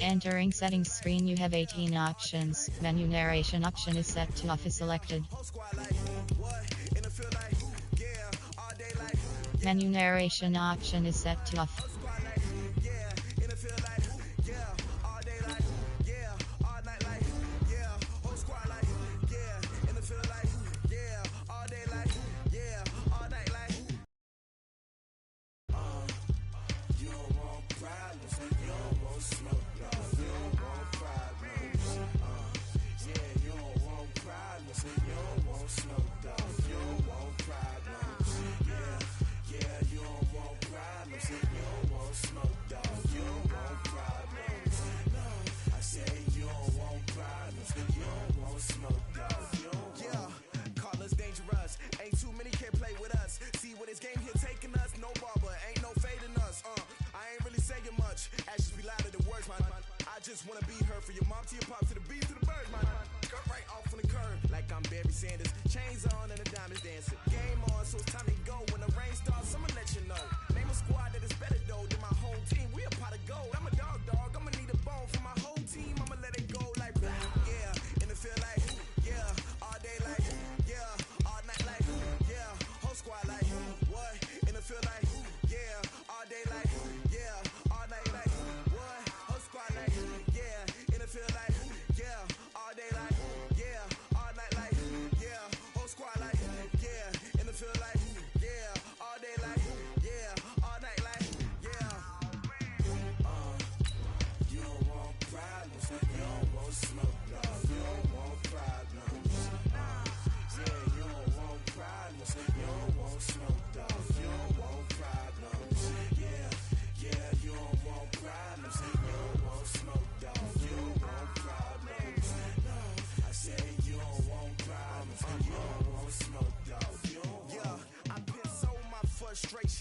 Entering settings screen, you have 18 options. Menu narration option is set to off is selected. Menu narration option is set to off.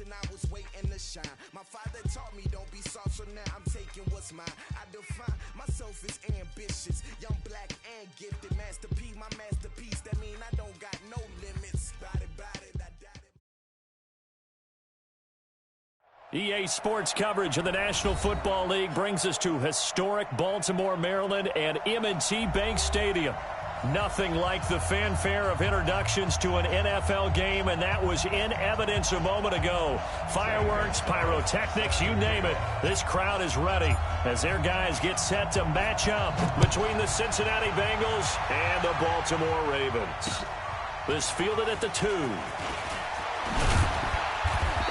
I was waiting to shine. My father taught me don't be soft, so now I'm taking what's mine. I define myself as ambitious, young, black, and gifted. Master P, my masterpiece. That mean I don't got no limits. Bout it, I doubt it. EA Sports coverage of the National Football League brings us to historic Baltimore, Maryland, and M&T Bank Stadium. Nothing like the fanfare of introductions to an NFL game, and that was in evidence a moment ago. Fireworks, pyrotechnics, you name it. This crowd is ready as their guys get set to match up between the Cincinnati Bengals and the Baltimore Ravens. This fielded at the 2.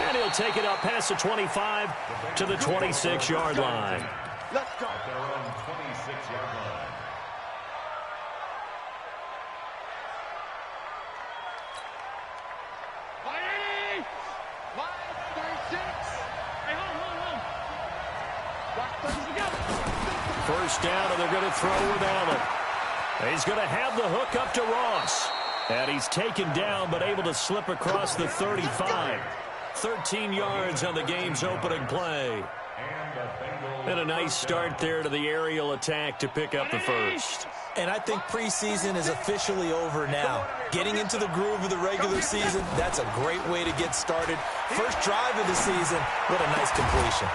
And he'll take it up past the 25 to the 26-yard line. Let's go. At their own 26-yard line. First down, and they're going to throw with Allen. He's going to have the hook up to Ross. And he's taken down, but able to slip across the 35. 13 yards on the game's opening play. And a nice start there to the aerial attack to pick up the first. And I think preseason is officially over now. Getting into the groove of the regular season, that's a great way to get started. First drive of the season, what a nice completion.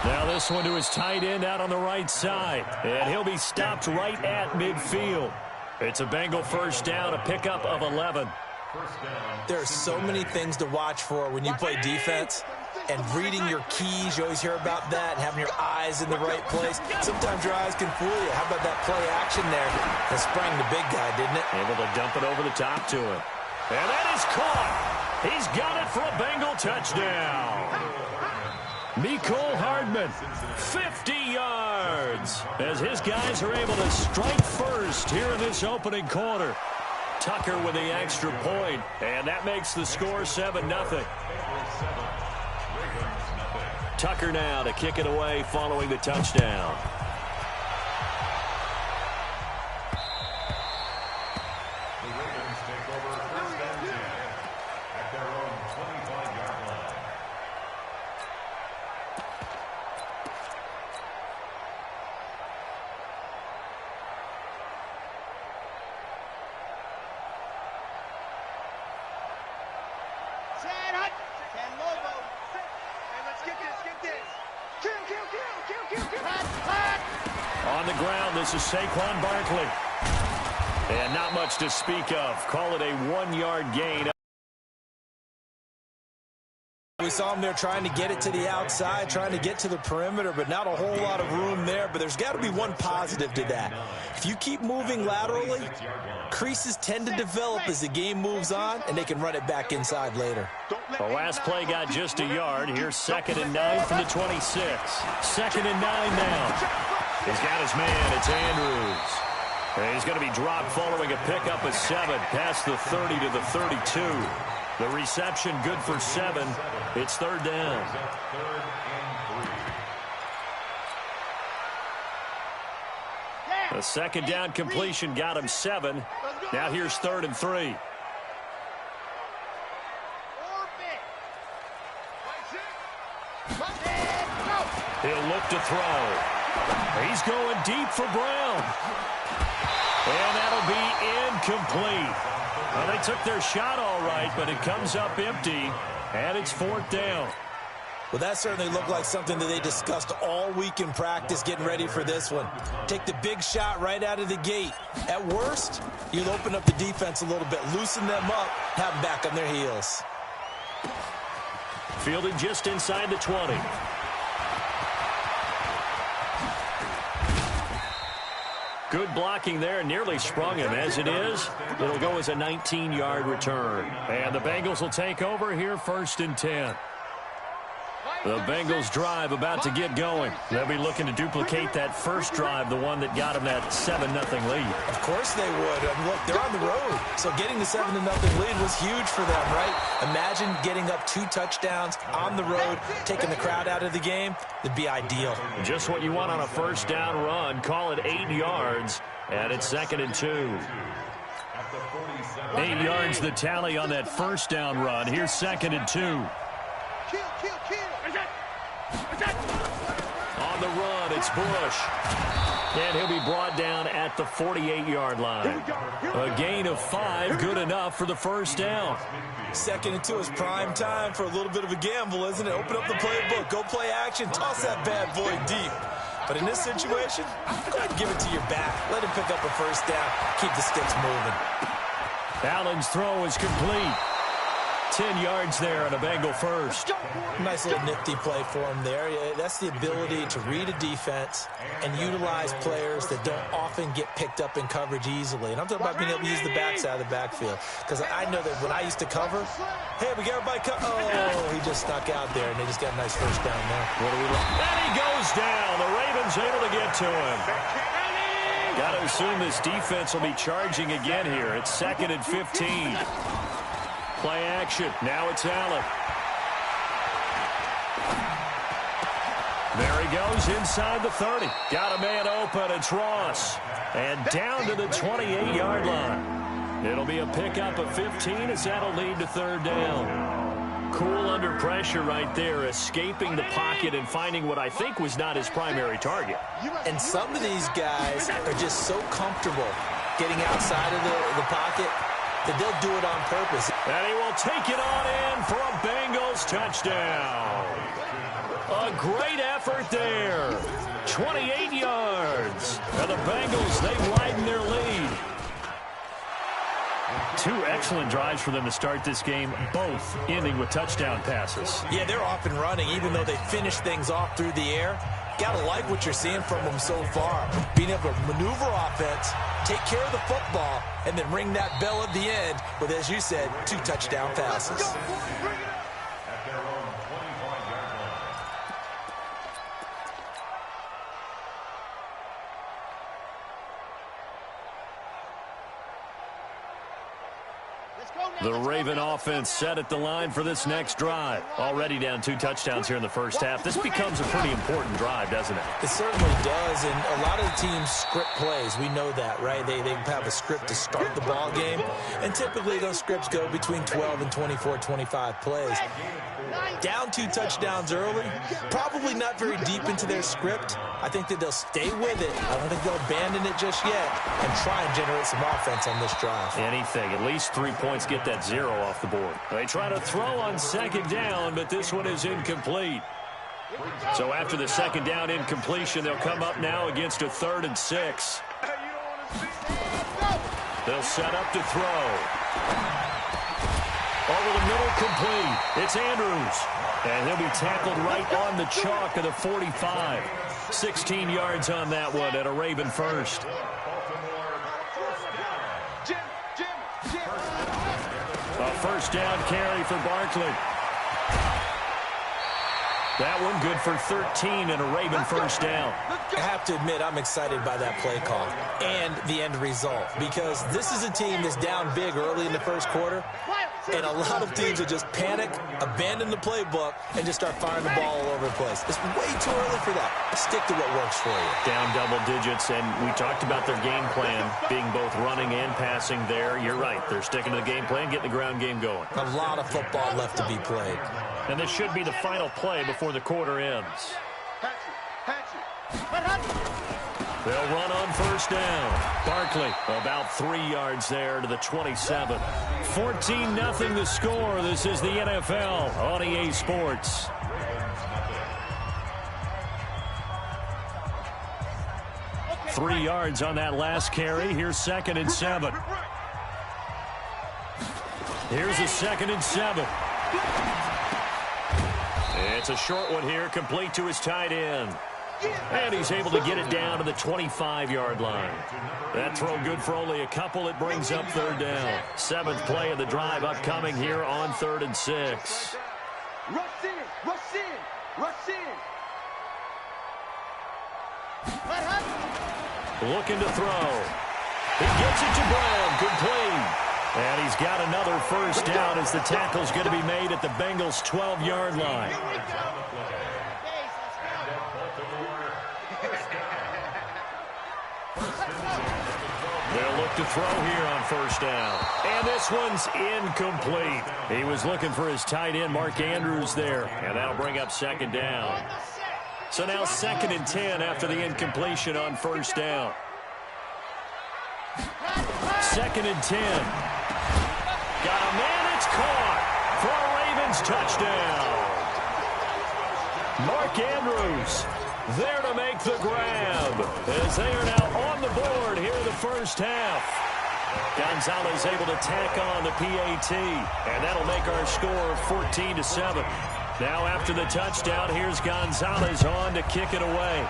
Now this one to his tight end out on the right side. And he'll be stopped right at midfield. It's a Bengal first down, a pickup of 11. There are so many things to watch for when you play defense. And reading your keys, you always hear about that, and having your eyes in the right place. Sometimes your eyes can fool you. How about that play action there? That sprang the big guy, didn't it? Able to dump it over the top to him. And that is caught. He's got it for a Bengal touchdown. Mecole Hardman, 50 yards, as his guys are able to strike first here in this opening quarter. Tucker with the extra point, and that makes the score 7-0. Tucker now to kick it away following the touchdown. The Ravens take over first and 10 at their own 25-yard line. Hey, let's get this. Kill. Hot. On the ground, this is Saquon Barkley. And not much to speak of. Call it a 1-yard gain. We saw him there trying to get it to the outside, trying to get to the perimeter, but not a whole lot of room there. But there's got to be one positive to that. If you keep moving laterally, creases tend to develop as the game moves on, and they can run it back inside later. The last play got just a yard. Here's 2nd and 9 from the 26. 2nd and 9 now. He's got his man. It's Andrews. And he's going to be dropped following a pickup of 7 past the 30 to the 32. The reception good for 7. It's 3rd down. The 2nd down completion got him 7. Now here's 3rd and 3. He'll look to throw. He's going deep for Brown. And that'll be incomplete. Well, they took their shot all right, but it comes up empty, and it's 4th down. Well, that certainly looked like something that they discussed all week in practice getting ready for this one. Take the big shot right out of the gate. At worst, you'll open up the defense a little bit, loosen them up, have them back on their heels. Fielded just inside the 20. Good blocking there, nearly sprung him. As it is, it'll go as a 19-yard return. And the Bengals will take over here 1st and 10. The Bengals drive about to get going. They'll be looking to duplicate that first drive, the one that got them that 7-0 lead. Of course they would. Look, they're on the road. So getting the 7-0 lead was huge for them, right? Imagine getting up 2 touchdowns on the road, taking the crowd out of the game. It'd be ideal. Just what you want on a first down run. Call it 8 yards, and it's 2nd and 2. 8 yards the tally on that first down run. Here's 2nd and 2. On the run, it's Bush. And he'll be brought down at the 48-yard line. A gain of 5, good enough for the first down. 2nd and 2 is prime time for a little bit of a gamble, isn't it? Open up the playbook, go play action, toss that bad boy deep. But in this situation, go ahead and give it to your back. Let him pick up a first down. Keep the sticks moving. Allen's throw is complete. 10 yards there on a Bengal first. Nice little nifty play for him there. That's the ability to read a defense and utilize players that don't often get picked up in coverage easily. And I'm talking about being able to use the backside of the backfield. Because I know that when I used to cover, hey, we got everybody covered. Oh, he just stuck out there, and they just got a nice first down there. What do we look? And he goes down. The Ravens able to get to him. Got to assume this defense will be charging again here. It's 2nd and 15. Play action. Now it's Allen. There he goes inside the 30. Got a man open. It's Ross. And down to the 28-yard line. It'll be a pickup of 15 as that'll lead to 3rd down. Cool under pressure right there, escaping the pocket and finding what I think was not his primary target. And some of these guys are just so comfortable getting outside of the pocket that they'll do it on purpose. And he will take it on in for a Bengals touchdown. A great effort there. 28 yards. And the Bengals, they widen their lead. 2 excellent drives for them to start this game, both ending with touchdown passes. Yeah, they're off and running, even though they finish things off through the air. Gotta like what you're seeing from them so far. Being able to maneuver offense, take care of the football, and then ring that bell at the end with, as you said, 2 touchdown passes. The Raven offense set at the line for this next drive. Already down 2 touchdowns here in the first half. This becomes a pretty important drive, doesn't it? It certainly does, and a lot of the teams script plays. We know that, right? They have a script to start the ball game, and typically those scripts go between 12 and 24, 25 plays. Down 2 touchdowns early, probably not very deep into their script. I think that they'll stay with it. I don't think they'll abandon it just yet and try and generate some offense on this drive. Anything, at least 3 points, get that 0 off the board. They try to throw on 2nd down, but this one is incomplete. So after the second down incompletion, they'll come up now against a 3rd and 6. They'll set up to throw. Over the middle, complete. It's Andrews. And he'll be tackled right on the chalk of the 45. 16 yards on that one at a Raven first. A first down carry for Barkley. That one good for 13 and a Raven first down. I have to admit, I'm excited by that play call and the end result, because this is a team that's down big early in the first quarter, and a lot of teams that just panic, abandon the playbook, and just start firing the ball all over the place. It's way too early for that. Stick to what works for you. Down double digits, and we talked about their game plan being both running and passing there. You're right. They're sticking to the game plan, getting the ground game going. A lot of football left to be played. And this should be the final play before the quarter ends. They'll run on first down. Barkley about 3 yards there to the 27. 14-0 the score. This is the NFL on EA Sports. Okay, 3 yards on that last carry. Here's 2nd and 7. Here's a 2nd and 7. It's a short one here, complete to his tight end. And he's able to get it down to the 25-yard line. That throw good for only a couple. It brings up 3rd down. 7th play of the drive upcoming here on 3rd and 6. Rush in, rush in, rush in. Looking to throw. He gets it to Brown, complete. And he's got another first down as the tackle's going to be made at the Bengals' 12-yard line. They'll look to throw here on first down. And this one's incomplete. He was looking for his tight end, Mark Andrews, there. And that'll bring up 2nd down. So now 2nd and 10 after the incompletion on first down. 2nd and 10. Got a man, it's caught for a Ravens touchdown. Mark Andrews there to make the grab as they are now on the board here in the first half. Gonzalez able to tack on the PAT, and that'll make our score 14-7. Now after the touchdown, here's Gonzalez on to kick it away.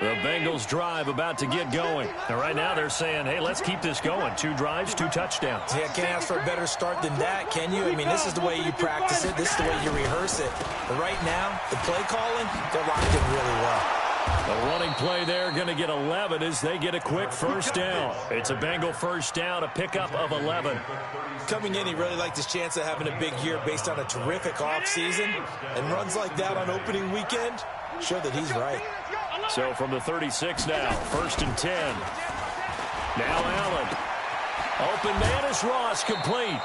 The Bengals drive about to get going. And right now they're saying, hey, let's keep this going. 2 drives, 2 touchdowns. Yeah, can't ask for a better start than that, can you? I mean, this is the way you practice it. This is the way you rehearse it. But right now, the play calling, they're locked in really well. A running play there, going to get 11 as they get a quick first down. It's a Bengal first down, a pickup of 11. Coming in, he really liked his chance of having a big year based on a terrific offseason. And runs like that on opening weekend show that he's right. So from the 36 now, 1st and 10. Now Allen. Open man is Ross, complete.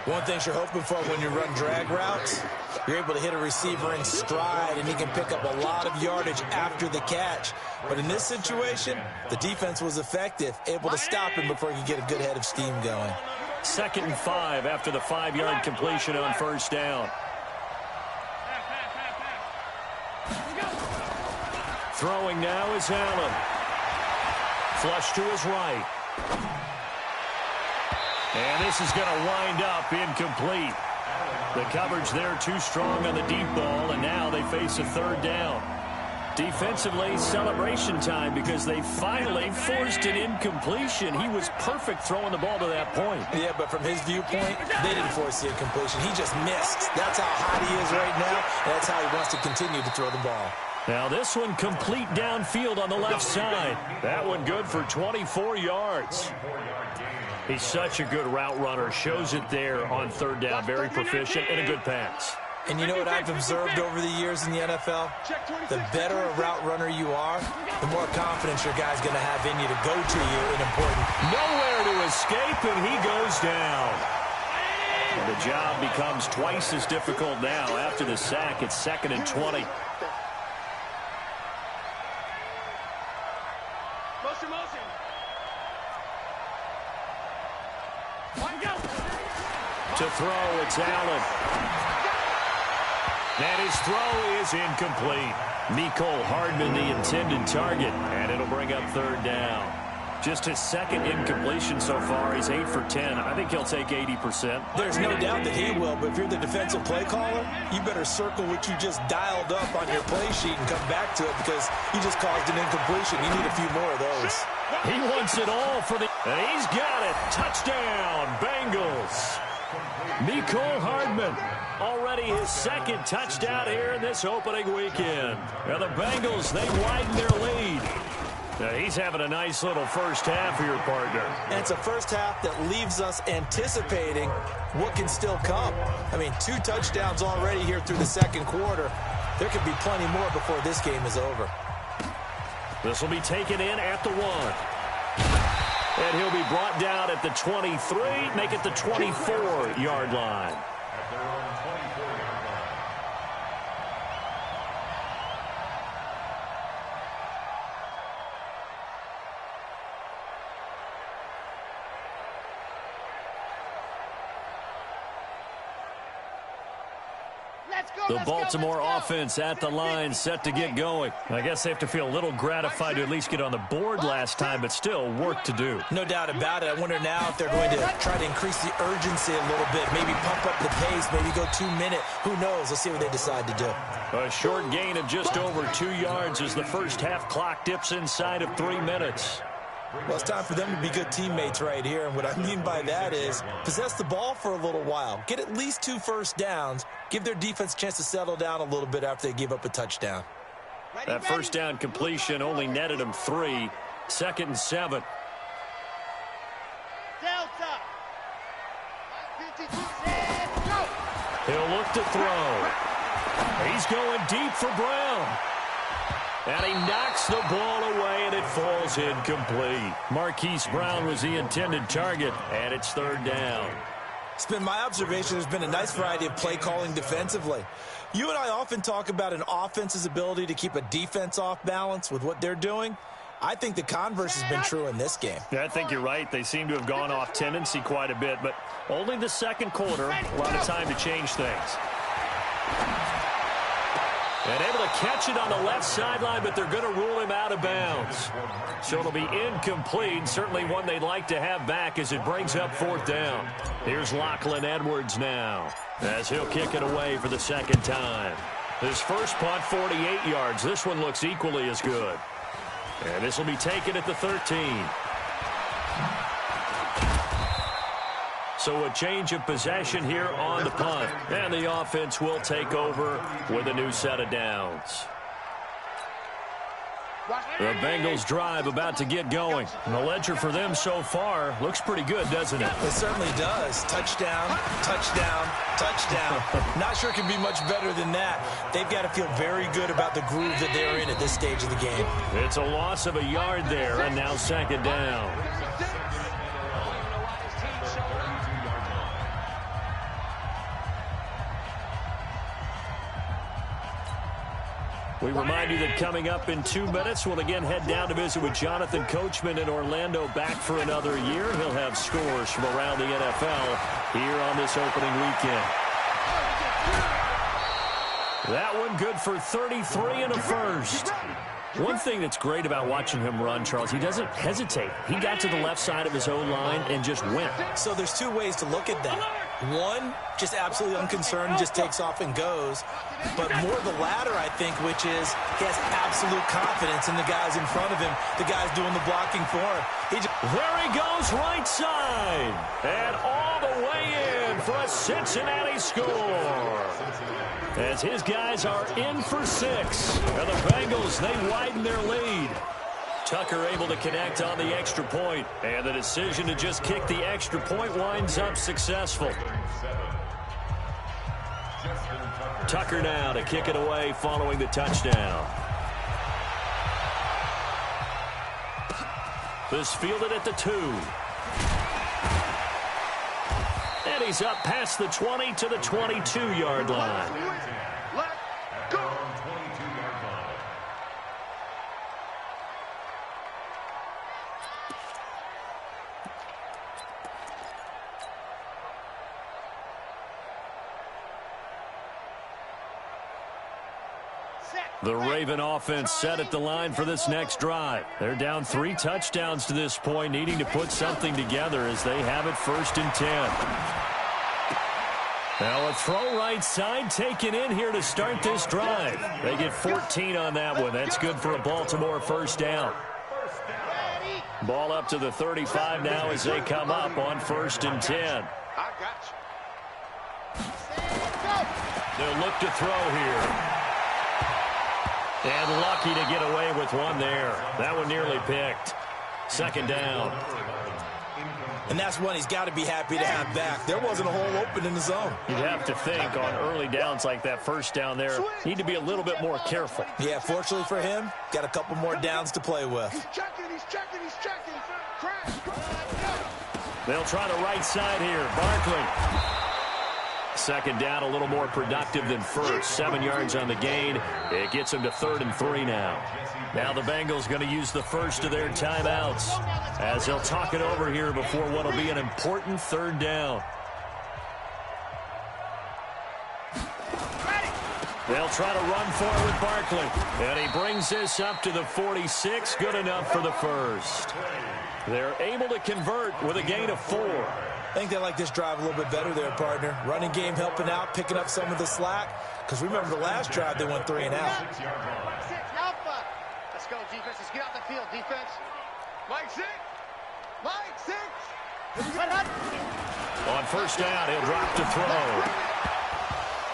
One thing you're hoping for when you run drag routes, you're able to hit a receiver in stride, and he can pick up a lot of yardage after the catch. But in this situation, the defense was effective, able to stop him before he could get a good head of steam going. 2nd and 5 after the 5-yard completion on first down. Throwing now is Allen. Flush to his right. And this is going to wind up incomplete. The coverage there too strong on the deep ball, and now they face a 3rd down. Defensively, celebration time because they finally forced an incompletion. He was perfect throwing the ball to that point. Yeah, but from his viewpoint, they didn't force the incompletion. He just missed. That's how hot he is right now, and that's how he wants to continue to throw the ball. Now this one complete downfield on the left side. That one good for 24 yards. He's such a good route runner. Shows it there on 3rd down. Very proficient and a good pass. And you know what I've observed over the years in the NFL? The better a route runner you are, the more confidence your guy's going to have in you to go to you in important. Nowhere to escape, and he goes down. And the job becomes twice as difficult now. After the sack, it's 2nd and 20. To throw, it's Allen. And his throw is incomplete. Mecole Hardman, the intended target, and it'll bring up 3rd down. Just his 2nd incompletion so far. He's 8 for 10. I think he'll take 80%. There's no doubt that he will, but if you're the defensive play caller, you better circle what you just dialed up on your play sheet and come back to it because you just caused an incompletion. You need a few more of those. He wants it all for the... And he's got it. Touchdown, Bengals. Mecole Hardman, already his 2nd touchdown here in this opening weekend. Now the Bengals, they widen their lead. Now he's having a nice little first half here, partner. And it's a first half that leaves us anticipating what can still come. I mean, 2 touchdowns already here through the 2nd quarter. There could be plenty more before this game is over. This will be taken in at the 1. And he'll be brought down at the 23, make it the 24-yard line. At their own 24-yard line. The Baltimore offense at the line, set to get going. I guess they have to feel a little gratified to at least get on the board last time, but still work to do. No doubt about it. I wonder now if they're going to try to increase the urgency a little bit, maybe pump up the pace, maybe go 2-minute. Who knows? Let's see what they decide to do. A short gain of just over 2 yards as the first half clock dips inside of 3 minutes. Well, it's time for them to be good teammates right here, and what I mean by that is possess the ball for a little while, get at least 2 first downs, give their defense a chance to settle down a little bit after they give up a touchdown. That first down completion only netted him 3. 2nd and 7. Delta. He'll look to throw. He's going deep for Brown. And he knocks the ball away, and it falls incomplete. Marquise Brown was the intended target, and it's 3rd down. It's been my observation there's been a nice variety of play calling defensively. You and I often talk about an offense's ability to keep a defense off balance with what they're doing. I think the converse has been true in this game. Yeah, I think you're right. They seem to have gone off tendency quite a bit, but only the 2nd quarter, a lot of time to change things. And able to catch it on the left sideline, but they're going to rule him out of bounds. So it'll be incomplete, certainly one they'd like to have back as it brings up 4th down. Here's Lachlan Edwards now as he'll kick it away for the 2nd time. His first punt, 48 yards. This one looks equally as good. And this will be taken at the 13. So a change of possession here on the punt. And the offense will take over with a new set of downs. The Bengals drive about to get going. And the ledger for them so far looks pretty good, doesn't it? It certainly does. Touchdown, touchdown, touchdown. Not sure it can be much better than that. They've got to feel very good about the groove that they're in at this stage of the game. It's a loss of a yard there, and now 2nd down. We remind you that coming up in 2 minutes, we'll again head down to visit with Jonathan Coachman in Orlando, back for another year. He'll have scores from around the NFL here on this opening weekend. That one good for 33 and a first. One thing that's great about watching him run, Charles, he doesn't hesitate. He got to the left side of his O-line and just went. So there's 2 ways to look at that. One, just absolutely unconcerned, just takes off and goes. But more the latter, I think, which is he has absolute confidence in the guys in front of him, the guys doing the blocking for him. There he goes, right side. And all the way in for a Cincinnati score. As his guys are in for 6. And the Bengals, they widen their lead. Tucker able to connect on the extra point. And the decision to just kick the extra point winds up successful. Tucker now to kick it away following the touchdown. This fielded at the 2. And he's up past the 20 to the 22-yard line. At their own 22-yard line. The Raven offense set at the line for this next drive. They're down 3 touchdowns to this point, needing to put something together as they have it 1st and 10. Now a throw right side taken in here to start this drive. They get 14 on that one. That's good for a Baltimore 1st down. Ball up to the 35 now as they come up on 1st and 10. They'll look to throw here. And lucky to get away with one there. That one nearly picked. 2nd down. And that's one he's got to be happy to have back. There wasn't a hole open in the zone. You'd have to think on early downs like that 1st down there, need to be a little bit more careful. Yeah, fortunately for him, got a couple more downs to play with. He's checking. They'll try the right side here. Barkley. 2nd down, a little more productive than 1st. 7 yards on the gain. It gets them to 3rd and 3 now. Now the Bengals going to use the first of their timeouts as they'll talk it over here before what will be an important 3rd down. They'll try to run forward Barkley. And he brings this up to the 46. Good enough for the 1st. They're able to convert with a gain of 4. I think they like this drive a little bit better there, partner. Running game helping out, picking up some of the slack. Because remember the last drive, they went 3 and out. Let's go, defense. Let's get out the field, defense. Mike 6. On 1st down, he'll drop to throw.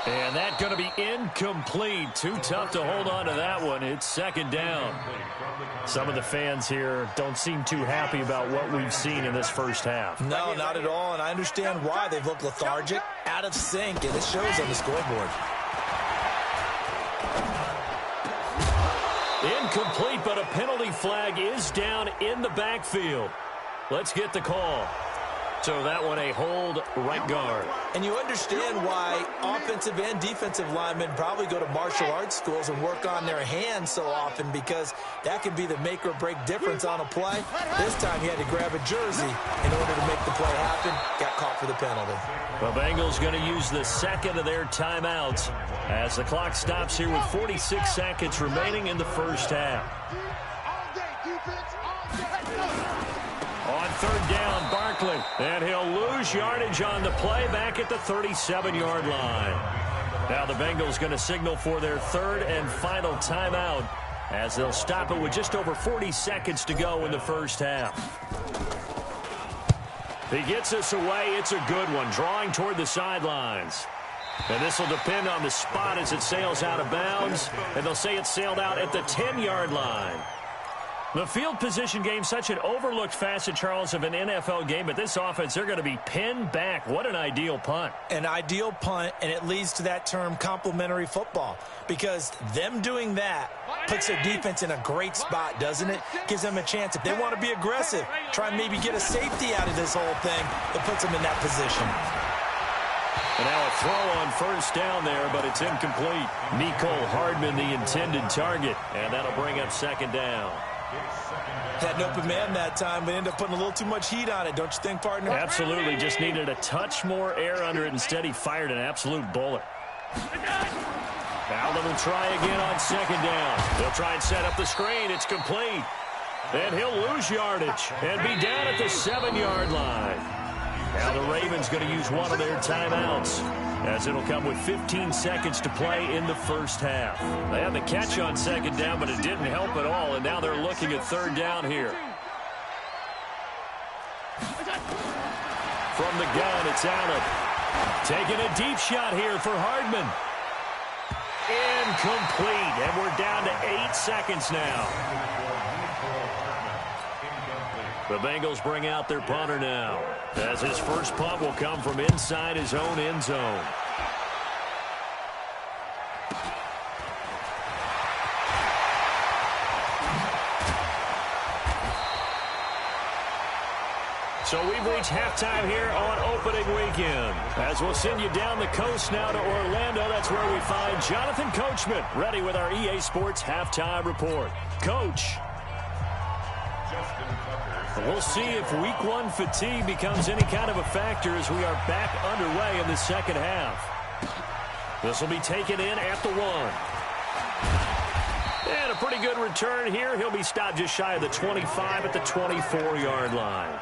And that's going to be incomplete. Too tough to hold on to that one. It's 2nd down. Some of the fans here don't seem too happy about what we've seen in this 1st half. No, not at all, and I understand why. They've looked lethargic, out of sync, and it shows on the scoreboard. Incomplete, but a penalty flag is down in the backfield. Let's get the call. So that one a hold right guard. And you understand why offensive and defensive linemen probably go to martial arts schools and work on their hands so often, because that can be the make or break difference on a play. This time he had to grab a jersey in order to make the play happen. Got caught for the penalty. The Bengals going to use the 2nd of their timeouts as the clock stops here with 46 seconds remaining in the 1st half. On 3rd down, Barkley, and he'll lose yardage on the play back at the 37-yard line. Now the Bengals going to signal for their 3rd and final timeout as they'll stop it with just over 40 seconds to go in the 1st half. He gets this away. It's a good one, drawing toward the sidelines. And this will depend on the spot as it sails out of bounds, and they'll say it sailed out at the 10-yard line. The field position game, such an overlooked facet, Charles, of an NFL game, but this offense, they're going to be pinned back. What an ideal punt. An ideal punt, and it leads to that term complementary football, because them doing that puts their defense in a great spot, doesn't it? Gives them a chance. If they want to be aggressive, try and maybe get a safety out of this whole thing, it puts them in that position. And now a throw on 1st down there, but it's incomplete. Nicole Hardman, the intended target, and that'll bring up 2nd down. Had an open man that time, but ended up putting a little too much heat on it, don't you think, partner? Absolutely. Just needed a touch more air under it. Instead, he fired an absolute bullet. Allen will try again on 2nd down. He'll try and set up the screen. It's complete. And he'll lose yardage and be down at the 7-yard line. Now the Ravens going to use one of their timeouts, as it'll come with 15 seconds to play in the 1st half. They had the catch on 2nd down, but it didn't help at all, and now they're looking at 3rd down here. From the gun, it's Allen. Taking a deep shot here for Hardman. Incomplete, and we're down to 8 seconds now. The Bengals bring out their punter now, as his first punt will come from inside his own end zone. So we've reached halftime here on opening weekend. As we'll send you down the coast now to Orlando, that's where we find Jonathan Coachman, ready with our EA Sports halftime report. Coach. We'll see if week one fatigue becomes any kind of a factor as we are back underway in the second half. This will be taken in at the 1. And a pretty good return here. He'll be stopped just shy of the 25 at the 24-yard line.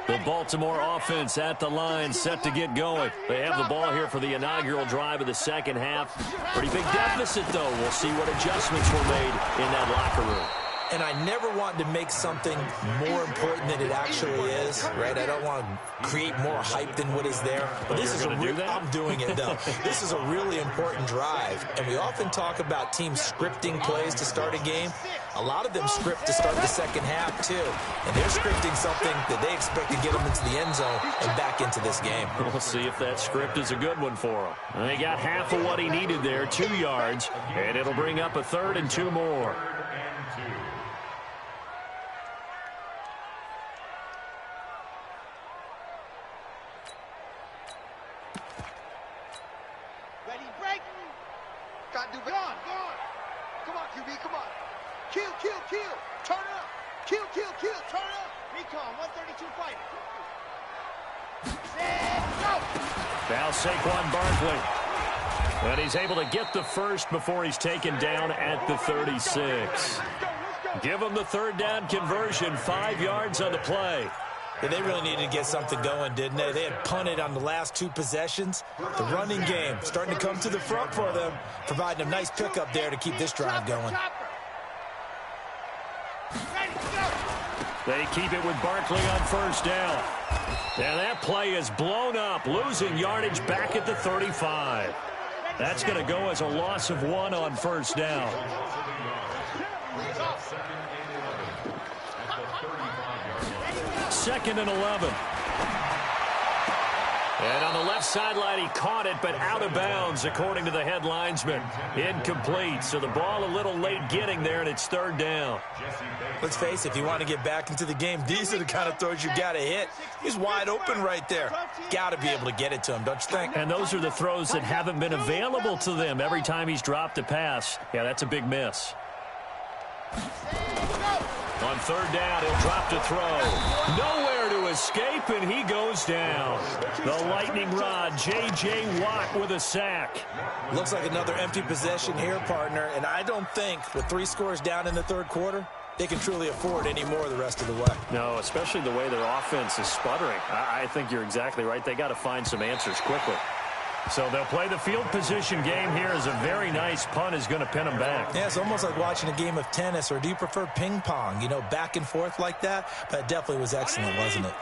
The Baltimore offense at the line, set to get going. They have the ball here for the inaugural drive of the second half. Pretty big deficit, though. We'll see what adjustments were made in that locker room. And I never want to make something more important than it actually is, right? I don't want to create more hype than what is there. But this is I'm doing it, though. This is a really important drive. And we often talk about teams scripting plays to start a game. A lot of them script to start the second half, too. And they're scripting something that they expect to get them into the end zone and back into this game. We'll see if that script is a good one for him. They got half of what he needed there, 2 yards. And it'll bring up a 3rd and 2 more. Now Saquon Barkley. And he's able to get the first before he's taken down at the 36. Give him the 3rd down conversion, 5 yards on the play. Yeah, they really needed to get something going, didn't they? They had punted on the last 2 possessions. The running game starting to come to the front for them, providing a nice pickup there to keep this drive going. They keep it with Barkley on 1st down. And that play is blown up, losing yardage back at the 35. That's going to go as a loss of 1 on 1st down. 2nd and 11. And on the left sideline, he caught it, but out of bounds, according to the head linesman. Incomplete, so the ball a little late getting there, and it's 3rd down. Let's face it, if you want to get back into the game, these are the kind of throws you got to hit. He's wide open right there. Got to be able to get it to him, don't you think? And those are the throws that haven't been available to them every time he's dropped a pass. Yeah, that's a big miss. On 3rd down, he'll drop to throw. Nowhere to escape, and he goes down. The lightning rod, J.J. Watt with a sack. Looks like another empty possession here, partner, and I don't think with 3 scores down in the 3rd quarter, they can truly afford any more the rest of the way. No, especially the way their offense is sputtering. I think you're exactly right. They got to find some answers quickly. So they'll play the field position game here as a very nice punt is going to pin them back. Yeah, it's almost like watching a game of tennis, or do you prefer ping pong? You know, back and forth like that? That definitely was excellent, wasn't it?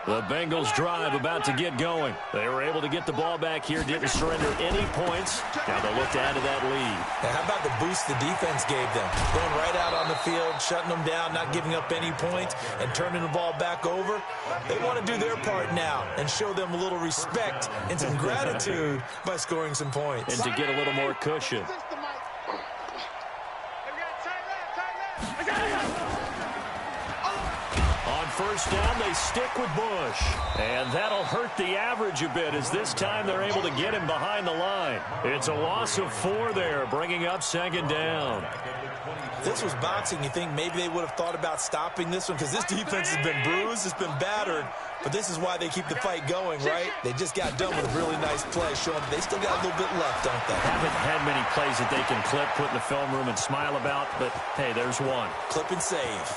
The Bengals drive about to get going. They were able to get the ball back here, didn't surrender any points. Now they'll look to add to that lead. Now, how about the boost the defense gave them? Going right out on the field, shutting them down, not giving up any points, and turning the ball back over. They want to do their part now and show them a little respect and some gratitude by scoring some points. And to get a little more cushion. First down, they stick with Bush. And that'll hurt the average a bit as this time they're able to get him behind the line. It's a loss of 4 there, bringing up 2nd down. If this was boxing, you think maybe they would have thought about stopping this one, because this defense has been bruised, it's been battered, but this is why they keep the fight going, right? They just got done with a really nice play, showing they still got a little bit left, don't they? Haven't had many plays that they can clip, put in the film room, and smile about, but hey, there's one. Clip and save.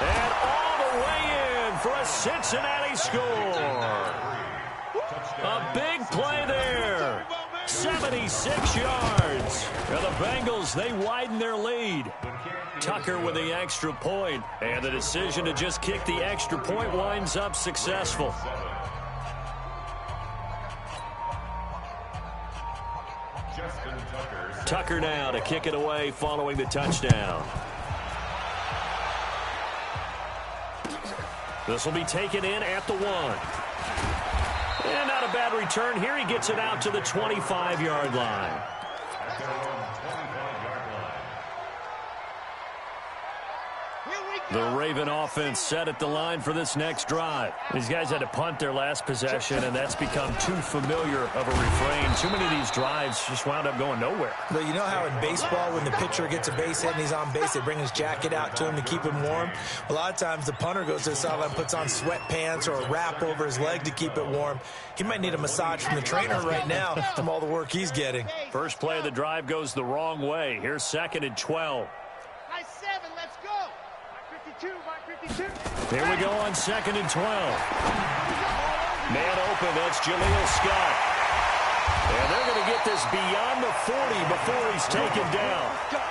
And all the way in for a Cincinnati score. A big play there. 76 yards. Now the Bengals, they widen their lead. Tucker with the extra point, and the decision to just kick the extra point winds up successful. Tucker now to kick it away following the touchdown. This will be taken in at the 1. And not a bad return here. He gets it out to the 25-yard line. The Raven offense set at the line for this next drive. These guys had to punt their last possession, and that's become too familiar of a refrain. Too many of these drives just wound up going nowhere. But you know how in baseball, when the pitcher gets a base hit and he's on base, they bring his jacket out to him to keep him warm? A lot of times the punter goes to the sideline, puts on sweatpants or a wrap over his leg to keep it warm. He might need a massage from the trainer right now from all the work he's getting. First play of the drive goes the wrong way. Here's 2nd and 12. Here we go on 2nd and 12. Man open, that's Jaleel Scott. And they're going to get this beyond the 40 before he's taken down.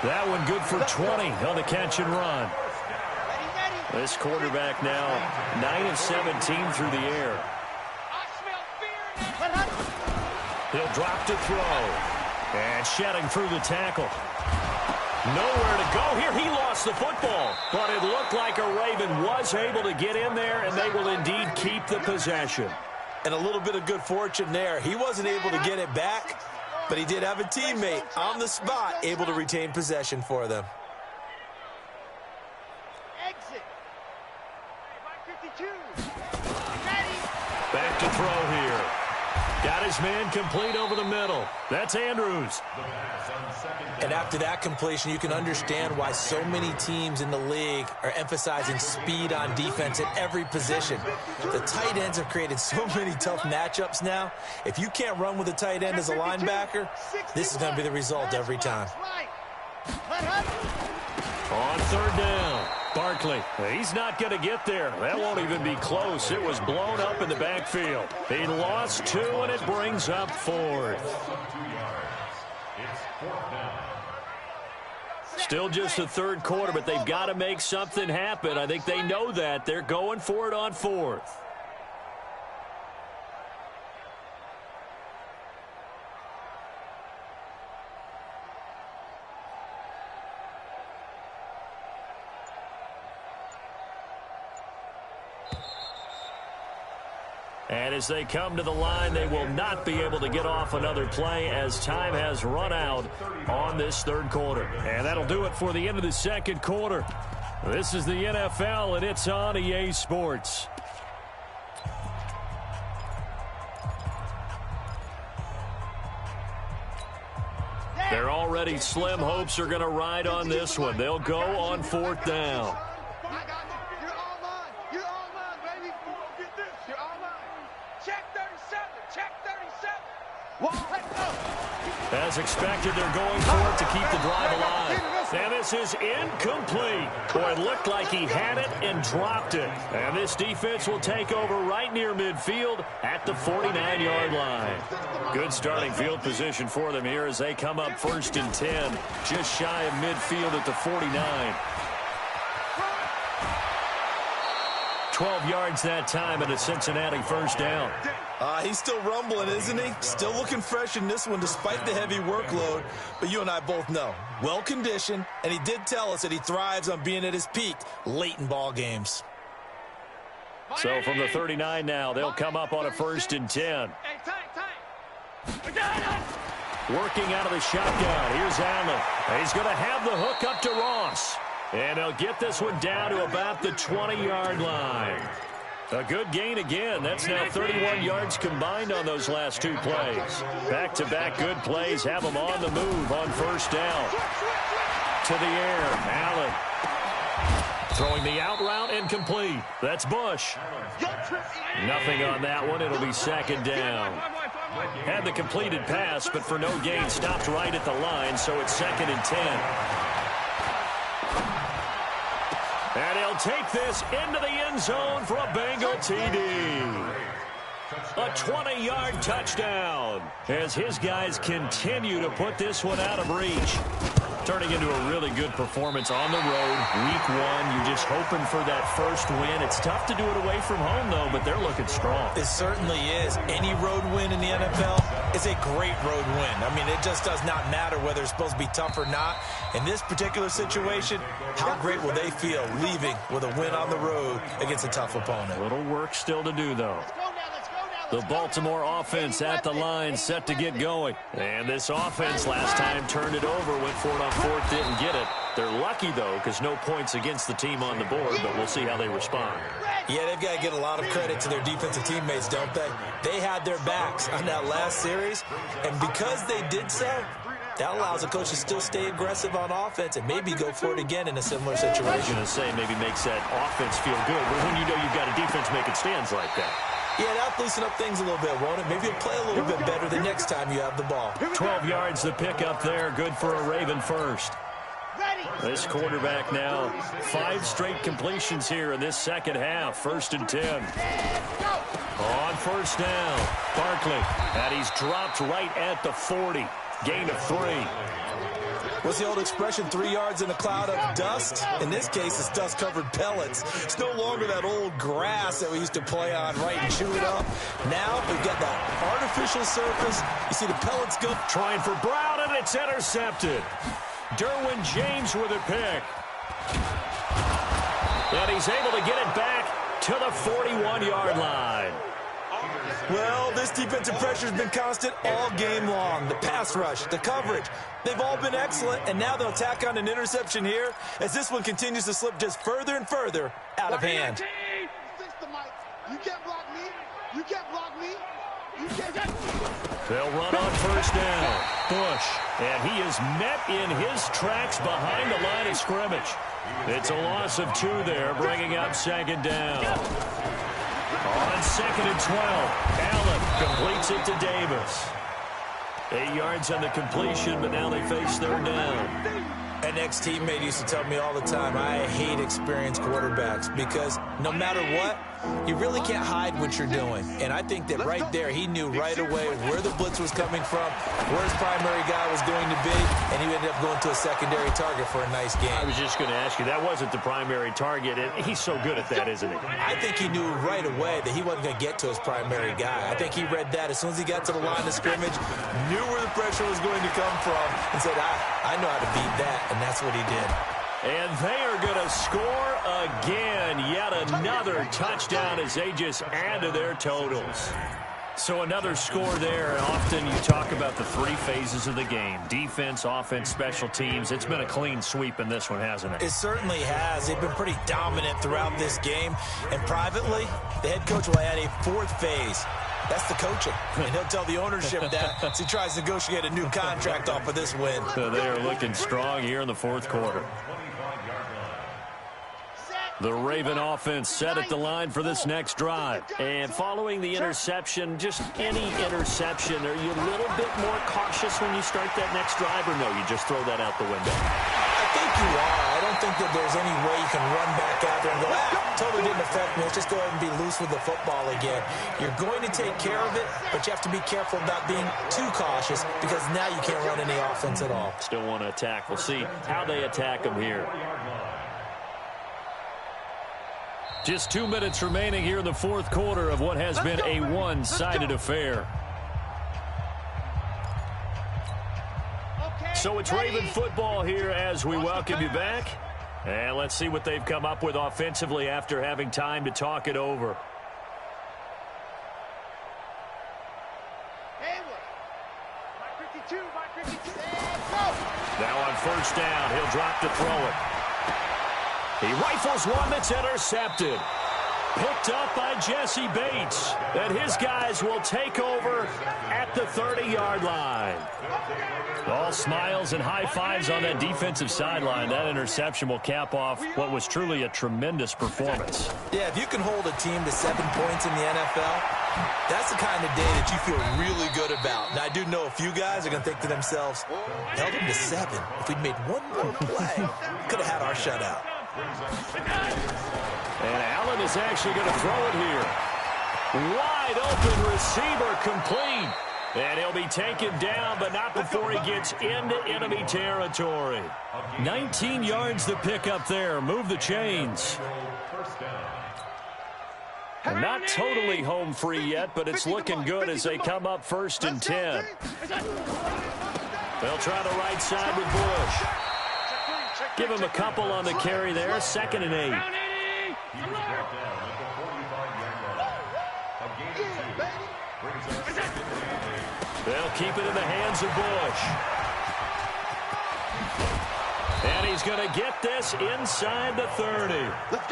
That one good for 20 on the catch and run. This quarterback now 9 of 17 through the air. He'll drop to throw. And shedding through the tackle. Nowhere to go here. He lost the football, but it looked like a Raven was able to get in there, and they will indeed keep the possession. And a little bit of good fortune there. He wasn't able to get it back, but he did have a teammate on the spot able to retain possession for them. Exit. 52. Back to throw here. Got his man complete over the middle. That's Andrews. And after that completion, you can understand why so many teams in the league are emphasizing speed on defense at every position. The tight ends have created so many tough matchups now. If you can't run with a tight end as a linebacker, this is going to be the result every time. On 3rd down, Barkley. He's not going to get there. That won't even be close. It was blown up in the backfield. He lost 2, and it brings up 4th. Still just the 3rd quarter, but they've got to make something happen. I think they know that. They're going for it on 4th. And as they come to the line, they will not be able to get off another play as time has run out on this 3rd quarter. And that'll do it for the end of the 2nd quarter. This is the NFL, and it's on EA Sports. They're already slim hopes are going to ride on this one. They'll go on 4th down. As expected, they're going for it to keep the drive alive. And this is incomplete. Boy, it looked like he had it and dropped it. And this defense will take over right near midfield at the 49-yard line. Good starting field position for them here as they come up 1st and 10, just shy of midfield at the 49. 12 yards that time and a Cincinnati 1st down. He's still rumbling, isn't he? Still looking fresh in this one despite the heavy workload. But you and I both know, well-conditioned, and he did tell us that he thrives on being at his peak late in ball games. So from the 39 now, they'll come up on a 1st and 10. Working out of the shotgun. Here's Allen. He's going to have the hook up to Ross. And they'll get this one down to about the 20-yard line. A good gain again. That's now 31 yards combined on those last 2 plays. Back-to-back good plays have them on the move on 1st down. To the air, Allen. Throwing the out route and complete. That's Bush. Nothing on that one. It'll be 2nd down. Had the completed pass, but for no gain, stopped right at the line, so it's 2nd and 10. And he'll take this into the end zone for a Bengal TD. A 20-yard touchdown as his guys continue to put this one out of reach. Turning into a really good performance on the road. Week 1, you're just hoping for that first win. It's tough to do it away from home, though, but they're looking strong. It certainly is. Any road win in the NFL is a great road win. I mean, it just does not matter whether it's supposed to be tough or not. In this particular situation, how great will they feel leaving with a win on the road against a tough opponent? A little work still to do, though. The Baltimore offense at the line, set to get going. And this offense last time turned it over, went for it on fourth, didn't get it. They're lucky, though, because no points against the team on the board, but we'll see how they respond. Yeah, they've got to get a lot of credit to their defensive teammates, don't they? They had their backs on that last series, and because they did so, that allows the coach to still stay aggressive on offense and maybe go for it again in a similar situation. I was going to say maybe makes that offense feel good, but when you know you've got a defense making stands like that. Yeah, that'll loosen up things a little bit, won't it? Maybe you'll play a little bit better the next time you have the ball. 12 yards to pick up there, good for a Raven first. This quarterback now, 5 straight completions here in this second half, 1st and 10. On first down, Barkley, and he's dropped right at the 40. Gain of 3. What's the old expression, 3 yards in a cloud of dust? In this case, it's dust-covered pellets. It's no longer that old grass that we used to play on, right, and chew it up. Now we've got that artificial surface. You see the pellets go. Trying for Brown, and it's intercepted. Derwin James with a pick. And he's able to get it back to the 41-yard line. Well, this defensive pressure has been constant all game long. The pass rush, the coverage, they've all been excellent, and now they'll tack on an interception here as this one continues to slip just further and further out of hand. You can't block me. You can't block me. You can't. They'll run on first down. Bush, and he is met in his tracks behind the line of scrimmage. It's a loss of 2 there, bringing up second down. On 2nd and 12, Allen completes it to Davis. 8 yards on the completion, but now they face 3rd down. An ex-teammate used to tell me all the time, I hate experienced quarterbacks because no matter what, you really can't hide what you're doing. And I think that right there, he knew right away where the blitz was coming from, where his primary guy was going to be, and he ended up going to a secondary target for a nice game. I was just going to ask you, that wasn't the primary target, and he's so good at that, isn't he? I think he knew right away that he wasn't going to get to his primary guy. I think he read that as soon as he got to the line of scrimmage, knew where the pressure was going to come from, and said, I know how to beat that, and that's what he did. And they are going to score again. Yet another touchdown as they just add to their totals. So another score there. And often you talk about the 3 phases of the game. Defense, offense, special teams. It's been a clean sweep in this one, hasn't it? It certainly has. They've been pretty dominant throughout this game. And privately, the head coach will add a 4th phase. That's the coaching. And he'll tell the ownership that as he tries to negotiate a new contract off of this win. So they are looking strong here in the 4th quarter. The Raven offense set at the line for this next drive. And following the interception, just any interception, are you a little bit more cautious when you start that next drive, or no, you just throw that out the window? I think you are. I don't think that there's any way you can run back out there and go, totally didn't affect me. Let's just go ahead and be loose with the football again. You're going to take care of it, but you have to be careful about being too cautious because now you can't run any offense at all. Still want to attack. We'll see how they attack them here. Just 2 minutes remaining here in the 4th quarter of what has been a one-sided affair. So it's Raven football here as we welcome you back. And let's see what they've come up with offensively after having time to talk it over. Now on first down, he'll drop to throw it. He rifles one that's intercepted. Picked up by Jesse Bates. And his guys will take over at the 30-yard line. All smiles and high fives on that defensive sideline. That interception will cap off what was truly a tremendous performance. Yeah, if you can hold a team to 7 points in the NFL, that's the kind of day that you feel really good about. Now, I do know a few guys are going to think to themselves, held them to 7. If we'd made one more play, could have had our shutout. And Allen is actually going to throw it here. Wide open receiver complete. And he'll be taken down, but not before he gets into enemy territory. 19 yards to pick up there. Move the chains. And not totally home free yet, but it's looking good as they come up 1st and 10. They'll try the right side with Bush. Give him a couple on the carry there. 2nd and 8. They'll keep it in the hands of Bush. And he's going to get this inside the 30.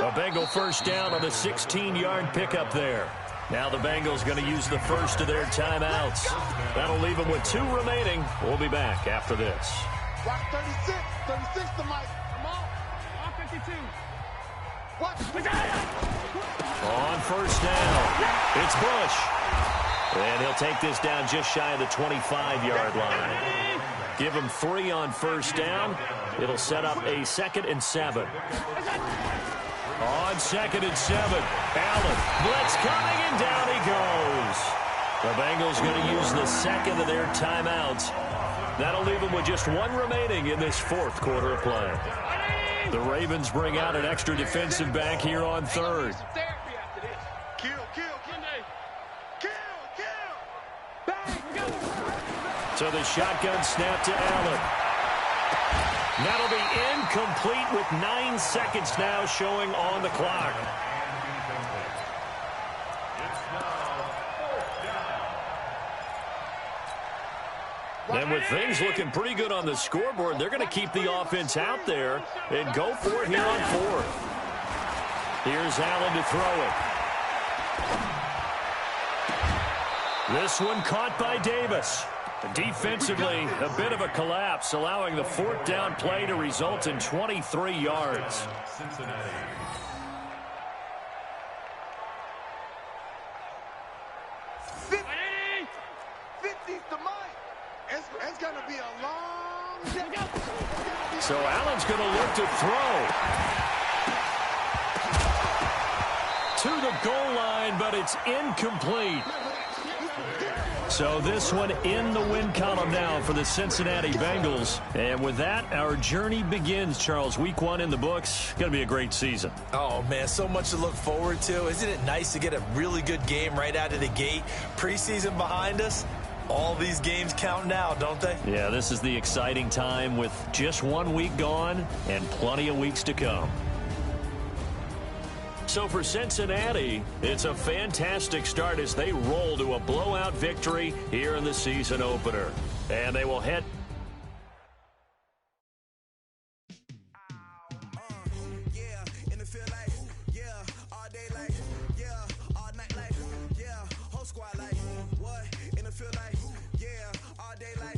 A Bengal first down on a 16-yard pickup there. Now the Bengals going to use the first of their timeouts. That'll leave them with 2 remaining. We'll be back after this. Watch 36. 36 to Mike. Come on. On 52. Watch. On first down, it's Bush. And he'll take this down just shy of the 25-yard line. Give him 3 on first down. It'll set up a 2nd and 7. On 2nd and 7, Allen, blitz coming, and down he goes. The Bengals going to use the 2nd of their timeouts. That'll leave them with just 1 remaining in this 4th quarter of play. The Ravens bring out an extra defensive back here on 3rd. So the shotgun snap to Allen. That'll be incomplete with 9 seconds now showing on the clock. And with things looking pretty good on the scoreboard, they're going to keep the offense out there and go for it here on 4th. Here's Allen to throw it. This one caught by Davis. Defensively, a bit of a collapse, allowing the 4th down play to result in 23 yards. Cincinnati. It's going to be a long day. So Allen's going to look to throw. To the goal line, but it's incomplete. So this one in the win column now for the Cincinnati Bengals. And with that, our journey begins, Charles. Week 1 in the books. Going to be a great season. Oh, man, so much to look forward to. Isn't it nice to get a really good game right out of the gate? Preseason behind us. All these games count now, don't they? Yeah, this is the exciting time with just 1 week gone and plenty of weeks to come. So for Cincinnati, it's a fantastic start as they roll to a blowout victory here in the season opener. And they will head... All day like